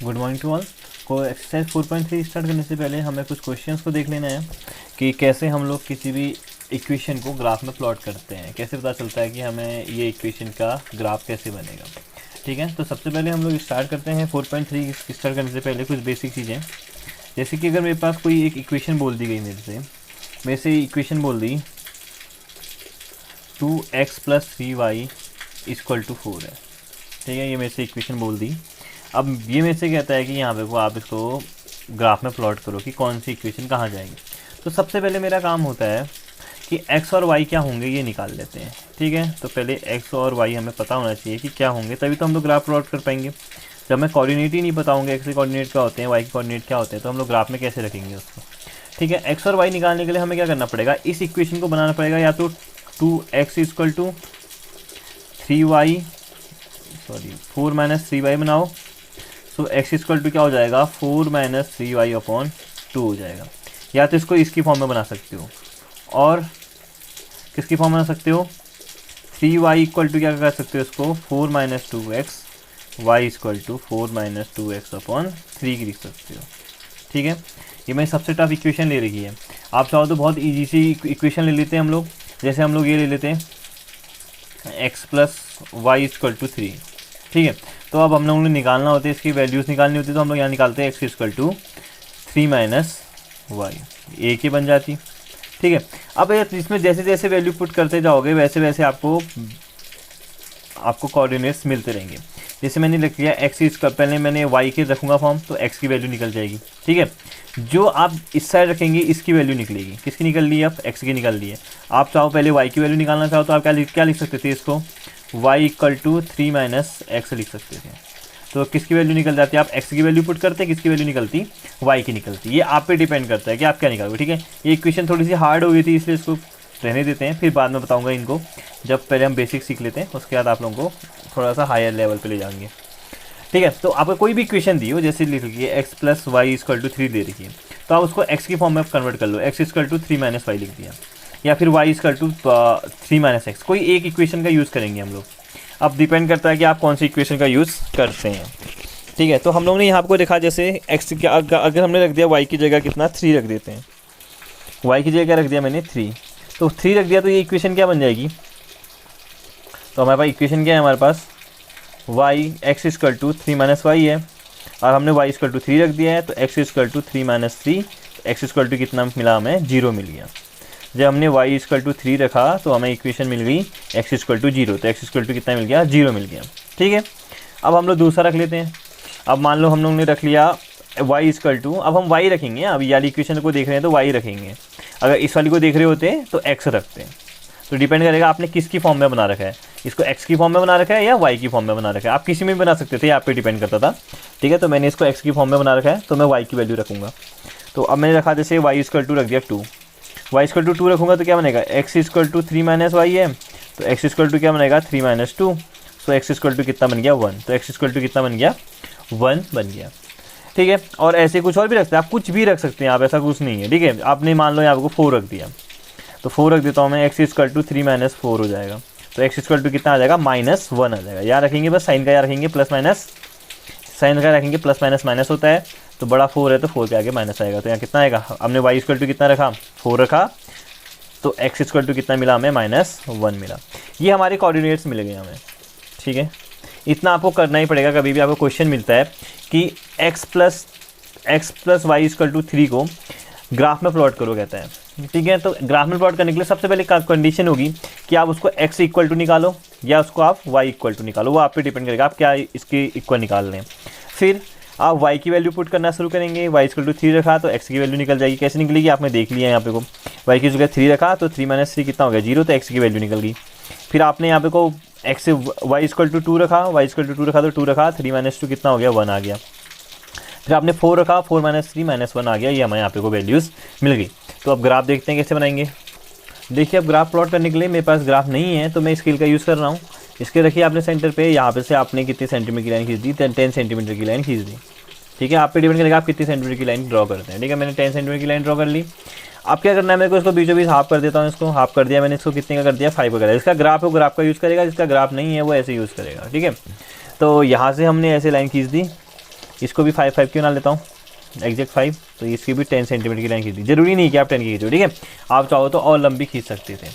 Good morning to all. को exercise 4.3 start करने से पहले हमें कुछ क्वेश्चंस को देख लेना है कि कैसे हम लोग किसी भी इक्वेशन को ग्राफ में प्लॉट करते हैं, कैसे पता चलता है कि हमें ये इक्वेशन का ग्राफ कैसे बनेगा। ठीक है, तो सबसे पहले हम लोग स्टार्ट करते हैं 4.3 स्टार्ट करने से पहले कुछ बेसिक चीज़ें, जैसे कि अगर मेरे पास कोई एक इक्वेशन बोल दी गई मेरे से इक्वेशन बोल दी 2x + 3y = 4 है। ठीक है, ये मेरे से इक्वेशन बोल दी। अब ये मेरे से कहता है कि यहाँ पे को आप इसको ग्राफ में प्लॉट करो कि कौन सी इक्वेशन कहाँ जाएगी। तो सबसे पहले मेरा काम होता है कि x और y क्या होंगे ये निकाल लेते हैं। ठीक है, तो पहले x और y हमें पता होना चाहिए कि क्या होंगे, तभी तो हम लोग ग्राफ प्लॉट कर पाएंगे। जब हमें कोऑर्डिनेट ही नहीं पता होंगे x के कोऑर्डिनेट क्या होते हैं, y के कोऑर्डिनेट क्या होते हैं, तो हम लोग ग्राफ में कैसे रखेंगे उसको। ठीक है, x और y निकालने के लिए हमें क्या करना पड़ेगा, इस इक्वेशन को बनाना पड़ेगा या तो 2x = 3y 4 - 3y बनाओ। सो x = क्या हो जाएगा 4 - 3y/2 हो जाएगा। या तो इसको इसकी फॉर्म में बना सकते हो और किसकी फॉर्म में बना सकते हो, 3y = क्या कर सकते हो इसको 4 - 2x, y = 4 - 2x/3 लिख सकते हो। ठीक है, ये मैंने सबसे टफ इक्वेशन ले रखी है। आप चाहो तो बहुत इजी सी इक्वेशन ले लेते हैं हम लोग, जैसे हम लोग ये ले लेते हैं x + y = 3। ठीक है, तो अब हम लोगों ने निकालना होता है, इसकी वैल्यूज़ निकालनी होती है, तो हम लोग यहाँ निकालते हैं x = 3 - y, एक ही बन जाती। ठीक है, अब इसमें जैसे जैसे वैल्यू पुट करते जाओगे वैसे वैसे आपको कोऑर्डिनेट्स मिलते रहेंगे। जैसे मैंने लिख लिया x पहले मैंने y के रखूँगा फॉर्म, तो x की वैल्यू निकल जाएगी। ठीक है, जो आप इस साइड रखेंगे इसकी वैल्यू निकलेगी। किसकी निकल ली है, अब x की निकल ली है। आप चाहो पहले y की वैल्यू निकालना चाहो तो आप क्या लिख सकते थे, इसको y = 3 - x लिख सकते थे। तो किसकी वैल्यू निकल जाती है, आप x की वैल्यू पुट करते, किसकी वैल्यू निकलती, y की निकलती। ये आप पे डिपेंड करता है कि आप क्या निकालोगे। ठीक है, ये इक्वेशन थोड़ी सी हार्ड हो गई थी इसलिए इसको रहने देते हैं, फिर बाद में बताऊंगा इनको, जब पहले हम बेसिक सीख लेते हैं उसके बाद आप लोगों को थोड़ा सा हायर लेवल पे ले जाएंगे। ठीक है, तो आपको कोई भी इक्वेशन दी हो, जैसे लिख लीजिए x + y = 3 दे रखी है, तो आप उसको x की फॉर्म में कन्वर्ट कर लो। x = 3 - y लिख दिया, या फिर y = 3 - x, कोई एक इक्वेशन का यूज़ करेंगे हम लोग। अब डिपेंड करता है कि आप कौन सी इक्वेशन का यूज़ करते हैं। ठीक है, तो हम लोग ने यहाँ आपको देखा, जैसे x का अगर हमने रख दिया y की जगह कितना 3 रख देते हैं, y की जगह क्या रख दिया मैंने 3, तो 3 रख दिया, तो ये इक्वेशन क्या बन जाएगी, तो हमारे पास इक्वेशन क्या है, हमारे पास x = 3 - y है, और हमने y = 3 रख दिया है, तो x = 3 - 3, x = कितना मिला, हमें 0 मिल गया। जब हमने y = 3 रखा तो हमें इक्वेशन मिल गई x = 0, तो x = कितना मिल गया, 0 मिल गया। ठीक है, अब हम लोग दूसरा रख लेते हैं। अब मान लो हम लोग ने रख लिया y = अब हम y रखेंगे, अब ये वाली इक्वेशन को देख रहे हैं तो y रखेंगे, अगर इस वाली को देख रहे होते तो x रखते हैं। तो डिपेंड करेगा आपने किसकी फॉर्म में बना रखा है, इसको x की फॉर्म में बना रखा है या y की फॉर्म में बना रखा है। आप किसी में भी बना सकते थे, आप पे डिपेंड करता था। ठीक है, तो मैंने इसको x की फॉर्म में बना रखा है, तो मैं y की वैल्यू रखूँगा। तो अब मैंने रखा, जैसे y = रख दिया 2, y = 2 रखूँगा तो क्या बनेगा, x = 3 - y है, तो x = क्या बनेगा 3 - 2, तो x = कितना बन गया 1, तो x = कितना बन गया 1 बन गया। ठीक है, और ऐसे कुछ और भी रखते हैं, आप कुछ भी रख सकते हैं, आप ऐसा कुछ नहीं है। ठीक है, आपने मान लो यहाँ आपको 4 रख दिया, तो 4 रख देता हूँ मैं, x = 3 - 4 हो जाएगा, तो x = कितना आ जाएगा -1 आ जाएगा। यहाँ रखेंगे बस साइन का, यहाँ रखेंगे प्लस माइनस, साइन का रखेंगे प्लस माइनस, माइनस होता है, तो बड़ा 4 है तो 4 के आगे माइनस आएगा, तो यहाँ कितना आएगा, हमने y = कितना रखा 4 रखा, तो x = कितना मिला हमें -1 मिला। ये हमारे कोऑर्डिनेट्स मिल गए हमें। ठीक है, इतना आपको करना ही पड़ेगा। कभी भी आपको क्वेश्चन मिलता है कि x + y = 3 को ग्राफ में प्लॉट करो कहता है। ठीक है, तो ग्राफ में प्लॉट करने के लिए सबसे पहले कंडीशन होगी कि आप उसको x = निकालो या उसको आप y = निकालो, वो आप पे डिपेंड करेगा आप क्या इसके इक्वल निकाल लें। फिर आप y की वैल्यू पुट करना शुरू करेंगे, y = 3 रखा तो x की वैल्यू निकल जाएगी। कैसे निकलेगी आपने देख लिया यहाँ पे को, y की जगह 3 रखा तो 3 - 3 कितना हो गया 0, तो x की वैल्यू निकल गई। फिर आपने यहाँ पे को x y = 2 रखा, y = 2 रखा तो 2 रखा, 3 - 2 कितना हो गया 1 आ गया। फिर आपने 4 रखा, 4 - 3 -1 आ गया, ये हमें यहाँ पे को वैल्यूज़ मिल गई। तो अब ग्राफ देखते हैं कैसे बनाएंगे। देखिए, अब ग्राफ प्लॉट करने के लिए मेरे पास ग्राफ नहीं है, तो मैं स्केल का यूज़ कर रहा हूँ। इसके रखिए आपने सेंटर पे, यहाँ पे से आपने कितने सेंटीमीटर की लाइन खींच दी, 10 सेंटीमीटर की लाइन खींच दी। ठीक है, आप पे डिपेंड करेगा आप कितनी सेंटीमीटर की लाइन ड्रॉ करते हैं। ठीक है, मैंने 10 सेंटीमीटर की लाइन ड्रॉ कर ली। अब क्या करना है, मेरे को इसको बीचों बीच हाफ कर देता हूँ, इसको हाफ कर दिया मैंने, इसको कितने का कर दिया 5 का कर दिया। इसका ग्राफ है वो ग्राफ का यूज़ करेगा, जिसका ग्राफ नहीं है वो ऐसे यूज़ करेगा। ठीक है, तो यहाँ से हमने ऐसे लाइन खींच दी, इसको भी 5 क्यों ना लेता हूँ, एग्जैक्ट 5, तो इसकी भी 10 सेंटीमीटर की लाइन खींची। जरूरी नहीं कि आप 10 की खींचो, ठीक है, आप चाहो तो और लंबी खींच सकते थे।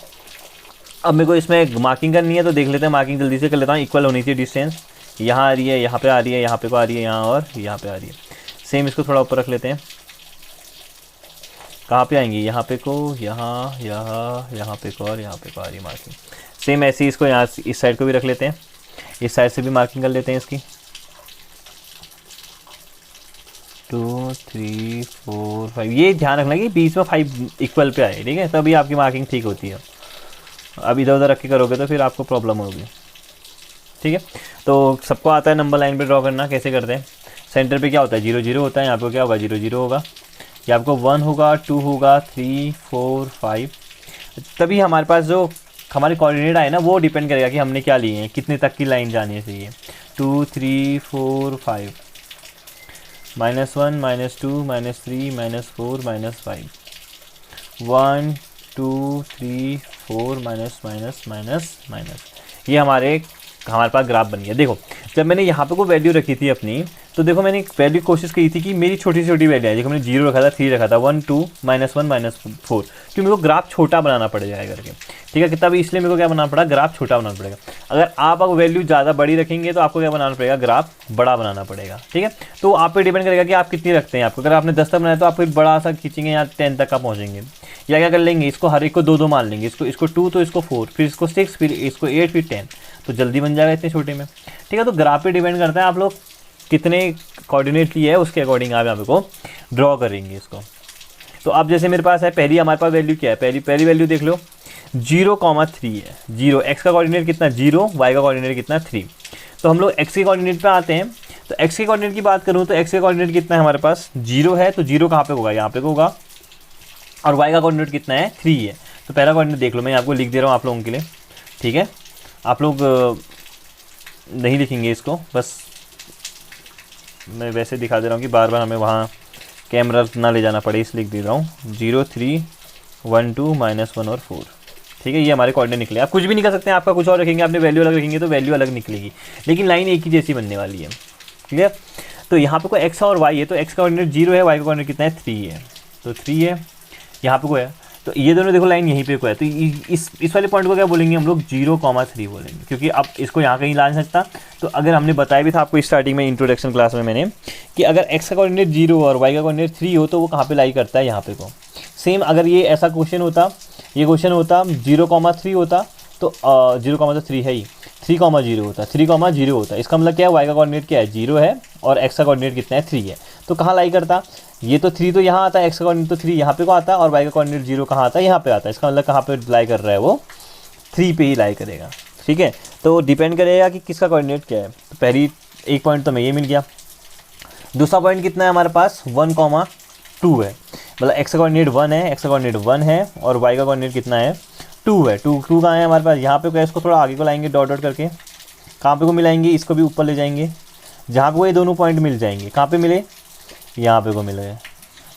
अब मेरे को इसमें मार्किंग करनी है, तो देख लेते हैं, मार्किंग जल्दी से कर लेता हूँ। इक्वल होनी चाहिए डिस्टेंस, यहाँ आ रही है, यहाँ पे आ रही है, यहाँ पे को आ रही है, यहाँ और यहाँ पे आ रही है। सेम इसको थोड़ा ऊपर रख लेते हैं। कहाँ पे आएंगी, यहाँ पे को, यहाँ यहाँ पे को और यहाँ पे को आ रही है मार्किंग। सेम ऐसे ही इसको यहाँ इस साइड को भी रख लेते हैं, इस साइड से भी मार्किंग कर लेते हैं इसकी। 2 3 4 5, ये ध्यान रखना कि बीच में 5 इक्वल पे आए, ठीक है, तभी आपकी मार्किंग ठीक होती है। अब इधर उधर रख के करोगे तो फिर आपको प्रॉब्लम होगी, ठीक है। तो सबको आता है नंबर लाइन पे ड्रॉ करना, कैसे करते हैं। सेंटर पे क्या होता है, 0 0 होता है, यहाँ पे क्या होगा, 0 0 होगा, ये आपको 1 होगा, 2 होगा, 3 4 5। तभी हमारे पास जो हमारे कोऑर्डिनेट आए ना, वो डिपेंड करेगा कि हमने क्या लिए हैं, कितने तक की लाइन जानी चाहिए। 2 3 4 5, -1 -2 -3 -4 -5, 1 2 3 4 -। ये हमारे पास ग्राफ बन गया। देखो जब मैंने यहाँ पे कोई वैल्यू रखी थी अपनी, तो देखो मैंने एक वैल्यू कोशिश की थी कि मेरी छोटी छोटी वैल्यू है। देखो मैंने 0 रखा था, 3 रखा था, 1 2 -1 -4, क्योंकि मेरे को ग्राफ छोटा बनाना पड़ जाएगा करके, ठीक है। कितना भी इसलिए मेरे को क्या बनाना पड़ा, ग्राफ छोटा बनाना पड़ेगा। अगर आप वैल्यू ज़्यादा बड़ी रखेंगे तो आपको क्या बनाना पड़ेगा, ग्राफ बड़ा बनाना पड़ेगा, ठीक है। तो आप पे डिपेंड करेगा कि आप कितनी रखते हैं। आपको अगर आपने 10 तक बनाया तो आप फिर बड़ा सा खींचेंगे, यहाँ 10 तक का पहुँचेंगे। या क्या कर लेंगे, इसको हर एक को 2 2 मान लेंगे, इसको 2 तो इसको 4, फिर इसको 6, फिर इसको 8, फिर 10, तो जल्दी बन जाएगा इतने छोटे में, ठीक है। तो ग्राफ पे डिपेंड करता है आप लोग कितने कोऑर्डिनेट लिए है, उसके अकॉर्डिंग आप यहाँ को ड्रॉ करेंगे इसको। तो अब जैसे मेरे पास है, पहली हमारे पास वैल्यू क्या है, पहली वैल्यू देख लो, 0,3 है। 0 x का कोऑर्डिनेट कितना, 0, y का कोऑर्डिनेट कितना, 3। तो हम लोग x के कोऑर्डिनेट पे आते हैं। तो x के कोऑर्डिनेट की बात करूँ तो x के कोऑर्डिनेट कितना है हमारे पास, 0 है, तो 0 कहाँ पे होगा, यहाँ पे होगा। और y का कोऑर्डिनेट कितना है, 3 है। तो पहला कोऑर्डिनेट देख लो, मैं आपको लिख दे रहा हूँ आप लोगों के लिए, ठीक है। आप लोग नहीं लिखेंगे इसको, बस मैं वैसे दिखा दे रहा हूँ कि बार बार हमें वहाँ कैमरा ना ले जाना पड़े, इसलिए लिख दे रहा हूँ। 0 3 1 2 -1 और 4, ठीक है। ये हमारे कोऑर्डिनेट निकले। आप कुछ भी निकल सकते हैं, आपका कुछ और रखेंगे, आपने वैल्यू अलग रखेंगे तो वैल्यू अलग निकलेगी, लेकिन लाइन एक ही जैसी बनने वाली है, क्लियर। तो यहाँ पे कोई x और y है, तो x का कोऑर्डिनेट 0 है, y का कोऑर्डिनेट कितना है, 3 है, तो 3 है। यहाँ पे कोई है, तो ये दोनों देखो लाइन यहीं पे को है, तो इस वाले पॉइंट को क्या बोलेंगे हम लोग, 0,3 बोलेंगे, क्योंकि अब इसको यहाँ कहीं ला नहीं सकता। तो अगर हमने बताया भी था आपको स्टार्टिंग में इंट्रोडक्शन क्लास में मैंने, कि अगर x का कोऑर्डिनेट 0 और y का कोऑर्डिनेट 3 हो तो वो कहाँ पे लाई करता है, यहाँ पे को। सेम अगर ये ऐसा क्वेश्चन होता, ये क्वेश्चन होता 0,3 होता, तो 0,3 है ही, 3,0 होता, 3,0 होता। इसका मतलब क्या है, y का कोऑर्डिनेट क्या है, 0 है, और x का कोऑर्डिनेट कितना है, 3 है। तो कहाँ लाई करता, ये तो 3 तो यहाँ आता है, x का कोऑर्डिनेट तो 3 यहाँ पे को आता है, और y का कोऑर्डिनेट 0 कहाँ आता है, यहाँ पे आता है। इसका मतलब कहाँ पे लाई कर रहा है, वो 3 पे ही लाई करेगा, ठीक है। तो डिपेंड करेगा कि किसका कोऑर्डिनेट क्या है। तो पहली एक पॉइंट तो मैं ये मिल गया। दूसरा पॉइंट कितना है हमारे पास, 1,2 है, मतलब x का कोऑर्डिनेट 1 है, x का कोऑर्डिनेट 1 है, और y का कोऑर्डिनेट कितना है, 2 है। 2 कहाँ है हमारे पास, यहाँ पे क्या, इसको थोड़ा आगे को लाएंगे, डॉट डॉट करके, कहाँ पे को मिलाएंगे, इसको भी ऊपर ले जाएंगे, जहाँ पे वो ये दोनों पॉइंट मिल जाएंगे। कहाँ पे मिले, यहाँ पे को मिले,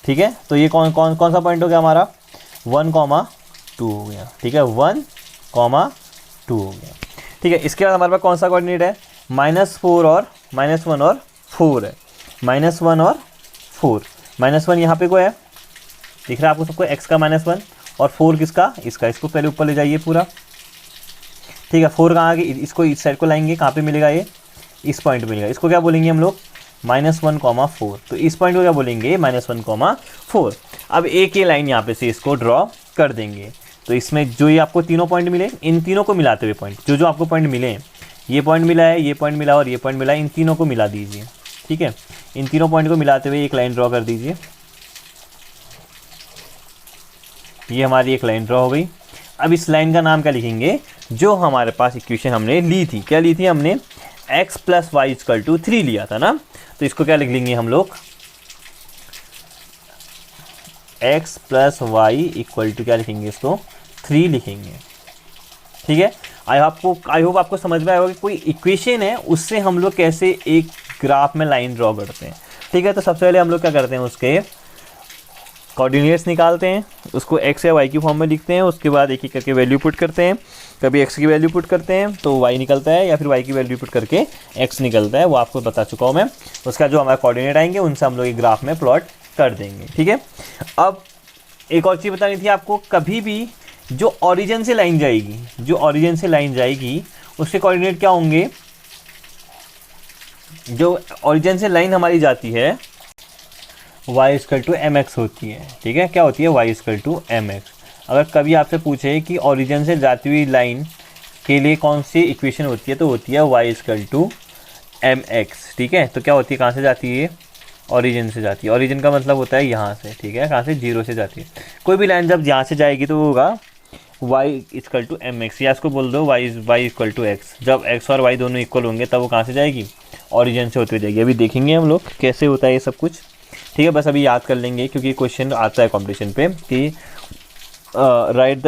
ठीक है। तो ये कौन सा पॉइंट हो गया हमारा, 1,2 हो गया, ठीक है, 1,2 हो गया, ठीक है। इसके बाद हमारे पास कौन सा कोऑर्डिनेट है, -4 और -1 और 4 है, -1 और 4। -1 यहाँ पे को है, दिख रहा है आपको सबको, x का -1, और 4 किसका, इसका। इसको पहले ऊपर ले जाइए पूरा, ठीक है। 4 कहाँ आगे, इसको इस साइड को लाएंगे, कहाँ पे मिलेगा, ये इस पॉइंट मिलेगा। इसको क्या बोलेंगे हम लोग, -1,4। तो इस पॉइंट को क्या बोलेंगे, -1,4। अब एक ये लाइन यहाँ पे से इसको ड्रॉ कर देंगे। तो इसमें जो ये आपको तीनों पॉइंट मिले, इन तीनों को मिलाते हुए पॉइंट, जो आपको पॉइंट मिले, ये पॉइंट मिला है, ये पॉइंट मिला और ये पॉइंट मिला, इन तीनों को मिला दीजिए, ठीक है। इन तीनों पॉइंट को मिलाते हुए एक लाइन ड्रॉ कर दीजिए। ये हमारी एक लाइन ड्रॉ हो गई। अब इस लाइन का नाम क्या लिखेंगे, जो हमारे पास इक्वेशन हमने ली थी, क्या ली थी हमने, x + y = 3 लिया था ना। तो इसको क्या लिख लेंगे हम लोग, x + y = क्या लिखेंगे, इसको 3 लिखेंगे, ठीक है। आई होप आपको समझ में आएगा कि कोई इक्वेशन है, उससे हम लोग कैसे एक ग्राफ में लाइन ड्रॉ करते हैं, ठीक है। तो सबसे पहले हम लोग क्या करते हैं, उसके कोऑर्डिनेट्स निकालते हैं, उसको एक्स या वाई की फॉर्म में लिखते हैं, उसके बाद एक एक करके वैल्यू पुट करते हैं। कभी एक्स की वैल्यू पुट करते हैं तो वाई निकलता है, या फिर वाई की वैल्यू पुट करके एक्स निकलता है, वो आपको बता चुका हूँ मैं। उसका जो हमारा कोऑर्डिनेट आएंगे उनसे हम लोग एक ग्राफ में प्लॉट कर देंगे, ठीक है। अब एक और चीज़ बतानी थी आपको, कभी भी जो ऑरिजिन से लाइन जाएगी, जो ऑरिजिन से लाइन जाएगी उसके कोऑर्डिनेट क्या होंगे। जो ऑरिजिन से लाइन हमारी जाती है y equal to M X होती है, ठीक है। क्या होती है? y equal to M X. अगर कभी आपसे पूछे कि ओरिजिन से जाती हुई लाइन के लिए कौन सी इक्वेशन होती है, तो होती है y equal to M X, ठीक है। तो क्या होती है, कहाँ से जाती है? ओरिजिन से जाती है। ओरिजिन का मतलब होता है यहाँ से, ठीक है, कहाँ से? 0 से जाती है। कोई भी लाइन जब यहाँ से जाएगी तो होगा y equal to M X, या इसको बोल दो y इक्वल टू एक्स। जब x और y दोनों इक्वल होंगे तब वो कहाँ से जाएगी? ओरिजिन से होती हुई जाएगी। अभी देखेंगे हम लोग कैसे होता है ये सब कुछ, ठीक है। बस अभी याद कर लेंगे क्योंकि क्वेश्चन आता है कॉम्पिटिशन पे कि write the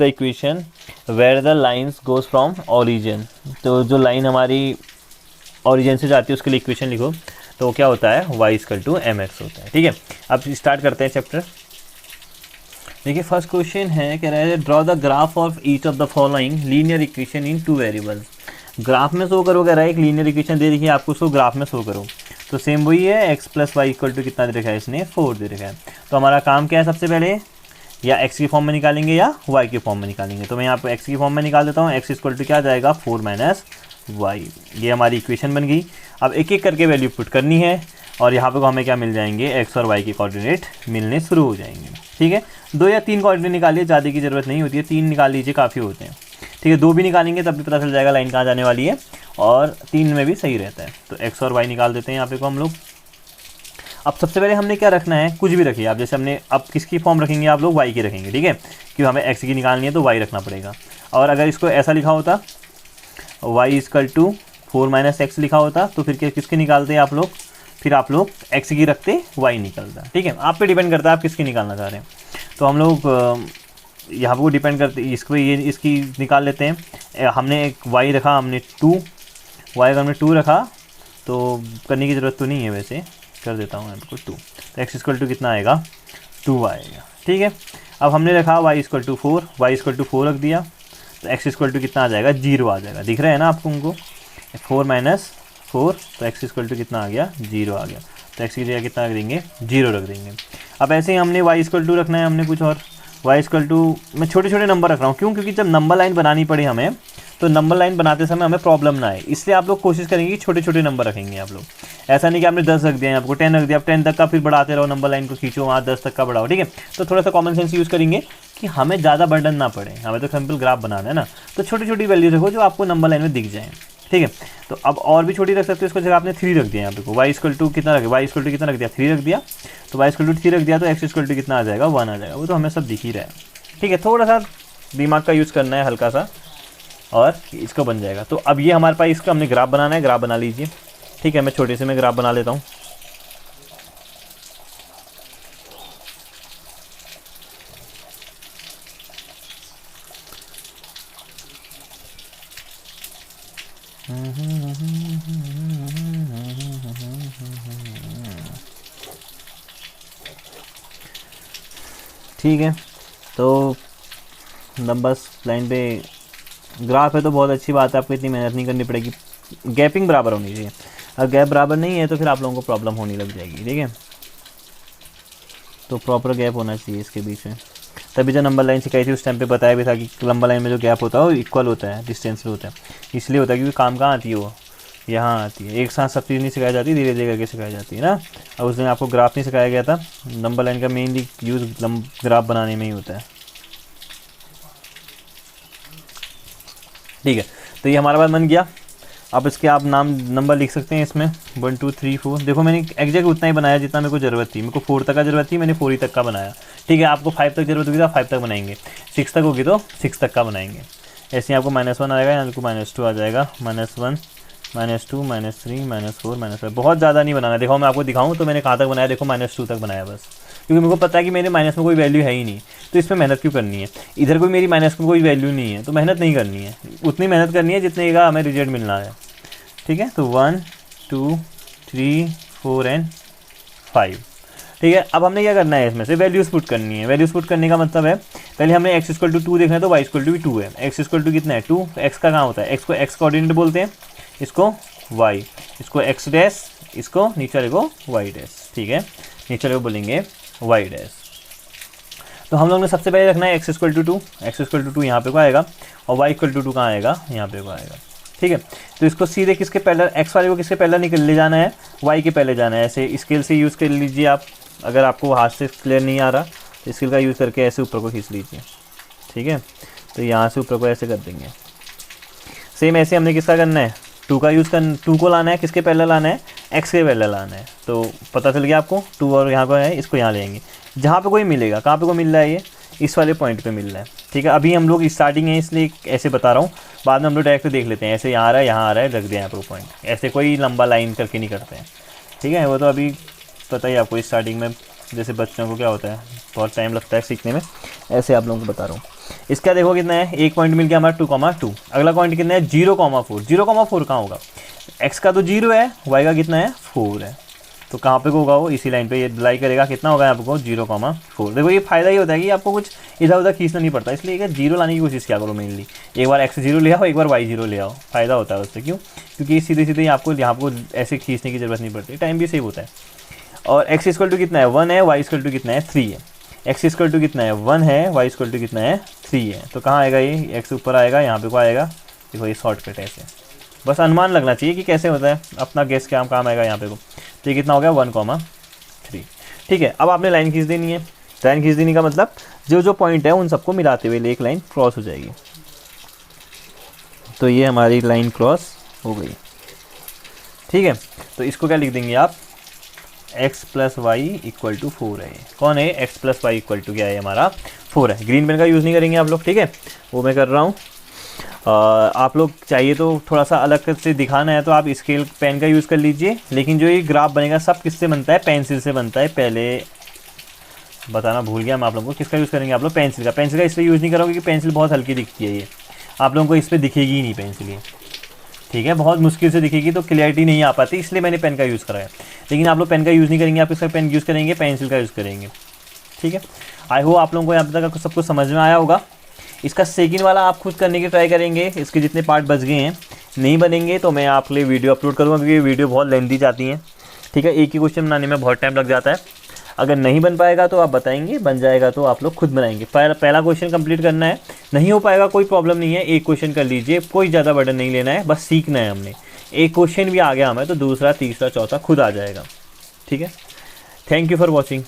equation where the lines goes from origin. तो जो लाइन हमारी ओरिजिन से जाती है उसके लिए इक्वेशन लिखो, तो क्या होता है? y equal to M X होता है, ठीक है। अब स्टार्ट करते हैं चैप्टर। देखिए फर्स्ट क्वेश्चन है, कह रहा है draw the graph of each of the following linear equation in 2 variables. Graph में शो करो, कह रहा है एक लीनियर इक्वेशन दे रखी है आपको, उसको ग्राफ में शो करो। तो सेम वही है, x plus Y equal to कितना दे रखा है इसने? 4 दे रखा है। तो हमारा काम क्या है? सबसे पहले या x की फॉर्म में निकालेंगे या y की फॉर्म में निकालेंगे। तो मैं यहाँ पर x की फॉर्म में निकाल देता हूँ। x इक्वल टू क्या आ जाएगा? 4 माइनस वाई। ये हमारी इक्वेशन बन गई। अब एक एक करके वैल्यू पुट करनी है और यहाँ पे हमें क्या मिल जाएंगे? x और y के कोऑर्डिनेट मिलने शुरू हो जाएंगे, ठीक है। 2 या 3 कोऑर्डिनेट निकालिए, ज़्यादा की ज़रूरत नहीं होती है, 3 निकाल लीजिए, काफ़ी होते हैं, ठीक है। 2 भी निकालेंगे तब भी पता चल जाएगा लाइन कहाँ जाने वाली है, और 3 में भी सही रहता है। तो x और y निकाल देते हैं यहाँ पे को हम लोग। अब सबसे पहले हमने क्या रखना है? कुछ भी रखिए आप, जैसे हमने अब किसकी फॉर्म रखेंगे? आप लोग y की रखेंगे, ठीक है, क्योंकि हमें x की निकालनी है तो y रखना पड़ेगा। और अगर इसको ऐसा लिखा होता y equal to 4 minus X लिखा होता तो फिर किसकी निकालते आप लोग? फिर आप लोग x की रखते, y निकलता, ठीक है। आप पे डिपेंड करता है आप किसकी निकालना चाह रहे हैं। तो हम लोग यहाँ पर डिपेंड करते, इसको ये इसकी निकाल लेते हैं। हमने एक y रखा, हमने 2 y अगर हमने 2 रखा तो करने की ज़रूरत तो नहीं है, वैसे कर देता हूँ आपको 2। तो x इक्वल टू कितना आएगा? 2 आएगा, ठीक है। अब हमने रखा y equal to 4, y equal to 4 रख दिया तो x इक्वल टू कितना आ जाएगा? 0 आ जाएगा। दिख रहा है ना आपको उनको? 4 माइनस 4, तो x इक्वल टू कितना आ गया? 0 आ गया। तो x की जगह कितना रख देंगे? 0 रख देंगे। अब ऐसे ही हमने y इक्वल टू रखना है, हमने कुछ और y इक्वल टू, मैं छोटे छोटे नंबर रख रहा हूँ, क्यों? क्योंकि जब नंबर लाइन बनानी पड़े हमें तो नंबर लाइन बनाते समय हमें प्रॉब्लम ना आए, इसलिए आप लोग कोशिश करेंगे कि छोटे छोटे नंबर रखेंगे आप लोग। ऐसा नहीं कि आपने 10 रख दिया, आपको 10 रख दिया, आप 10 तक का फिर बढ़ाते रहो, नंबर लाइन को खींचो, वहाँ 10 तक का बढ़ाओ, ठीक है। तो थोड़ा सा कॉमन सेंस यूज़ करेंगे कि हमें ज़्यादा बर्डन ना पड़े, हमें तो सिंपल ग्राफ बनाना है ना। तो छोटी छोटी वैल्यू रखो जो आपको नंबर लाइन में दिख जाए, ठीक है। तो अब और भी छोटी रख सकते हो, इसको जगह आपने 3 रख दिया यहाँ पे को, y इक्वल टू कितना रखे? y इक्वल टू कितना रख दिया? 3 रख दिया। तो y इक्वल टू 3 रख दिया तो x इक्वल टू कितना आ जाएगा? 1 आ जाएगा। वो तो हमें सब दिख ही रहा है, ठीक है। थोड़ा सा दिमाग का यूज़ करना है हल्का सा, और इसका बन जाएगा। तो अब ये हमारे पास इसका हमने ग्राफ बनाना है, ग्राफ बना लीजिए, ठीक है। मैं छोटे से मैं ग्राफ बना लेता हूँ। ठीक है, तो नंबर्स लाइन पे ग्राफ है तो बहुत अच्छी बात है, आपको इतनी मेहनत नहीं करनी पड़ेगी। गैपिंग बराबर होनी चाहिए, अगर गैप बराबर नहीं है तो फिर आप लोगों को प्रॉब्लम होने लग जाएगी, ठीक है। तो प्रॉपर गैप होना चाहिए इसके बीच में। तभी जो नंबर लाइन सिखाई थी उस टाइम पे बताया भी था कि लंबा लाइन में जो गैप होता है वो इक्वल होता है, डिस्टेंस से होता है। इसलिए होता है क्योंकि काम कहाँ आती है? वो यहाँ आती है। एक साथ सब चीज़ नहीं सिखाई जाती, धीरे धीरे करके सिखाई जाती है ना। अब उस दिन आपको ग्राफ नहीं सिखाया गया था, नंबर लाइन का मेनली यूज़ ग्राफ बनाने में ही होता है, ठीक है। तो ये हमारा बात बन गया। अब इसके आप नाम नंबर लिख सकते हैं इसमें 1 2 3 4। देखो मैंने एग्जैक्ट उतना ही बनाया जितना मेरे को ज़रूरत थी। मेरे को 4 तक का ज़रूरत थी, मैंने 4 ही तक का बनाया, ठीक है। आपको 5 तक ज़रूरत होगी तो 5 तक बनाएंगे, 6 तक होगी तो 6 तक का बनाएंगे। ऐसे ही आपको -1 आएगा, यहाँ को -2 आ जाएगा, -1 -2 -3 -4 -5। बहुत ज़्यादा नहीं बनाना। देखो मैं आपको दिखाऊँ तो मैंने कहाँ तक बनाया, देखो -2 तक बनाया बस, क्योंकि मेरे को पता है कि मेरे माइनस में कोई वैल्यू है ही नहीं, तो इसमें मेहनत क्यों करनी है। इधर कोई मेरी माइनस में कोई वैल्यू नहीं है तो मेहनत नहीं करनी है, उतनी मेहनत करनी है जितने का हमें रिजल्ट मिलना है, ठीक है। तो 1 2 3 4 एंड 5। ठीक है, अब हमने क्या करना है, इसमें से वैल्यूज पुट करनी है। वैल्यूज पुट करने का मतलब है, पहले हमने एक्स इक्वल टू 2 देखना है, तो वाई इक्वल टू भी 2 है। एक्स इक्वल टू कितना है 2, एक्स का कहाँ होता है, एक्स को एक्स कोऑर्डिनेट बोलते हैं, इसको वाई, इसको एक्स डैश, इसको नीचे वाले को वाई डैश। ठीक है, नीचे वाले को बोलेंगे वाई डैश। तो हम लोग ने सबसे पहले रखना है X equal to 2, X equal to 2 यहाँ पे को आएगा, और वाई इक्वल टू 2 कहाँ आएगा, यहाँ पे को आएगा। ठीक है, तो इसको सीधे किसके पहले, एक्स वाले को किसके पहले निकल ले जाना है, वाई के पहले जाना है। ऐसे स्केल से यूज़ कर लीजिए आप, अगर आपको हाथ से क्लियर नहीं आ रहा तो स्केल का यूज़ करके ऐसे ऊपर को खींच लीजिए। ठीक है, तो यहाँ से ऊपर को ऐसे कर देंगे। सेम ऐसे हमने किसका करना है, 2 का यूज़ कर, 2 को लाना है, किसके पहले लाना है, एक्स के पहले लाना है। तो पता चल गया आपको, 2 और यहाँ को है, इसको यहाँ लेंगे, जहाँ पे कोई मिलेगा, कहाँ पे कोई मिल रहा है, ये इस वाले पॉइंट पे मिल रहा है। ठीक है, अभी हम लोग स्टार्टिंग है इसलिए ऐसे बता रहा हूँ, बाद में हम लोग डायरेक्ट देख लेते हैं, ऐसे यहाँ आ रहा है, यहाँ आ रहा है, रख दिया यहाँ पे पॉइंट। ऐसे कोई लंबा लाइन करके नहीं करते हैं। ठीक है, वो तो अभी पता ही आपको, स्टार्टिंग में जैसे बच्चों को क्या होता है, बहुत टाइम लगता है सीखने में, ऐसे आप लोगों को बता रहा हूँ। इसका देखो कितना है, एक पॉइंट मिल गया हमारा 2,2। अगला पॉइंट कितना है 0,4। 0,4 कहाँ होगा, एक्स का तो 0 है, वाई का कितना है 4 है, तो कहाँ पे होगा वो, इसी लाइन पे ये लाई करेगा, कितना होगा आपको 0,4। देखो ये फायदा ही होता है कि आपको कुछ इधर उधर खींचना नहीं पड़ता, इसलिए एक 0 लाने की कोशिश किया करो मेनली। एक बार x 0 ले आओ, एक बार y 0 ले आओ, फायदा होता है उससे। क्यों, क्योंकि सीधे सीधे आपको यहाँ को ऐसे खींचने की जरूरत नहीं पड़ती, टाइम भी सेव होता है। और x इक्वल टू कितना है 1 है, y इक्वल टू कितना है 3 है। x इक्वल टू कितना है 1 है, y इक्वल टू कितना है 3 है, तो कहाँ आएगा ये, x ऊपर आएगा, यहाँ पे को आएगा। देखो ये शॉर्टकट है, ऐसे बस अनुमान लगना चाहिए कि कैसे होता है, अपना गेस क्या काम आएगा यहाँ पे को। तो ये कितना हो गया 1,3। ठीक है, अब आपने लाइन खींच देनी है। लाइन खींच देने का मतलब जो जो पॉइंट है उन सबको मिलाते हुए एक लाइन क्रॉस हो जाएगी। तो ये हमारी लाइन क्रॉस हो गई। ठीक है, तो इसको क्या लिख देंगे आप, x plus Y equal to 4 है। कौन है, x plus Y equal to क्या है हमारा 4 है। ग्रीन पेन का यूज़ नहीं करेंगे आप लोग, ठीक है, वो मैं कर रहा हूँ। आप लोग चाहिए तो थोड़ा सा अलग से दिखाना है तो आप स्केल पेन का यूज़ कर लीजिए, लेकिन जो ये ग्राफ बनेगा सब किससे बनता है, पेंसिल से बनता है। पहले बताना भूल गया मैं आप लोगों को, किसका यूज़ करेंगे आप लोग, पेंसिल का। पेंसिल का इसलिए यूज़ नहीं करोगे क्योंकि पेंसिल बहुत हल्की दिखती है, ये आप लोगों को इस पर दिखेगी ही नहीं पेंसिल ये। ठीक है, बहुत मुश्किल से दिखेगी तो क्लियरिटी नहीं आ पाती, इसलिए मैंने पेन का यूज़ कराया। लेकिन आप लोग पेन का यूज़ नहीं करेंगे, आप इसका पेन यूज़ करेंगे, पेंसिल का यूज़ करेंगे। ठीक है, आई होप आप लोगों को यहाँ तक सब कुछ समझ में आया होगा। इसका सेकंड वाला आप खुद करने की ट्राई करेंगे, इसके जितने पार्ट बच गए हैं, नहीं बनेंगे तो मैं आपके लिए वीडियो अपलोड करूँगा, क्योंकि वीडियो बहुत लेंथी जाती हैं। ठीक है, एक ही क्वेश्चन बनाने में बहुत टाइम लग जाता है। अगर नहीं बन पाएगा तो आप बताएंगे, बन जाएगा तो आप लोग खुद बनाएंगे। पहला क्वेश्चन कंप्लीट करना है, नहीं हो पाएगा कोई प्रॉब्लम नहीं है, एक क्वेश्चन कर लीजिए, कोई ज़्यादा बर्डन नहीं लेना है, बस सीखना है हमने। एक क्वेश्चन भी आ गया हमें तो दूसरा तीसरा चौथा खुद आ जाएगा। ठीक है, थैंक यू फॉर वॉचिंग।